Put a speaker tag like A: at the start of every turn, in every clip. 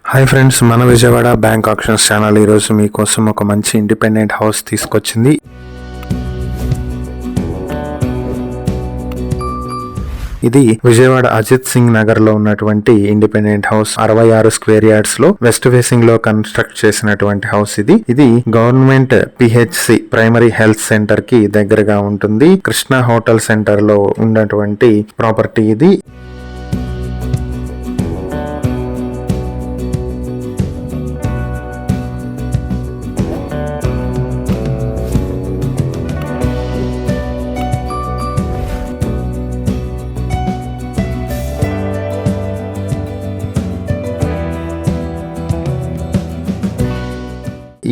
A: Hi friends, మన Vijayawada bank options channel ఈరోజు మీకోసం ఒక మంచి ఇండిపెండెంట్ హౌస్ తీసుకొచ్చింది. ఇది విజయవాడ అజిత్ సింగ్ నగర్ లో ఉన్నటువంటి ఇండిపెండెంట్ హౌస్. 66 స్క్వేర్ యార్డ్స్ లో వెస్ట్ ఫేసింగ్ లో కన్స్ట్రక్ట్ చేసినటువంటి హౌస్. ఇది government PHC primary health centre కి దగ్గరగా ఉంటుంది. కృష్ణ హోటల్ సెంటర్ లో ఉన్నటువంటి ప్రాపర్టీ ఇది.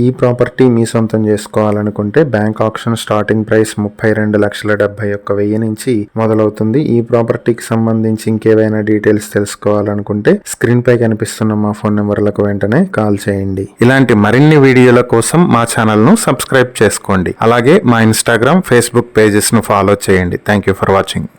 A: ఈ ప్రాపర్టీ మీ సొంతం చేసుకోవాలనుకుంటే బ్యాంక్ ఆప్షన్ స్టార్టింగ్ ప్రైస్ 32,71,000 నుంచి మొదలవుతుంది. ఈ ప్రాపర్టీకి సంబంధించి ఇంకేవైనా డీటెయిల్స్ తెలుసుకోవాలనుకుంటే స్క్రీన్ పై కనిపిస్తున్న మా ఫోన్ నెంబర్లకు వెంటనే కాల్ చేయండి. ఇలాంటి మరిన్ని వీడియోల కోసం మా ఛానల్ ను సబ్స్క్రైబ్ చేసుకోండి. అలాగే మా ఇన్స్టాగ్రామ్, ఫేస్బుక్ పేజెస్ ను ఫాలో చేయండి. Thank you for watching.